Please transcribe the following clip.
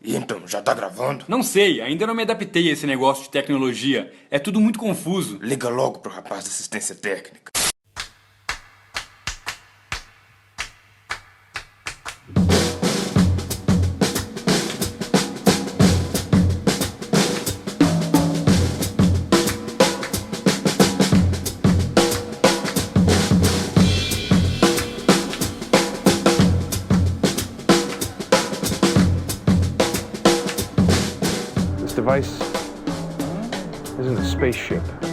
E então, já tá gravando? Não sei, ainda não me adaptei a esse negócio de tecnologia. É tudo muito confuso. Liga logo pro rapaz da assistência técnica. This device isn't a spaceship.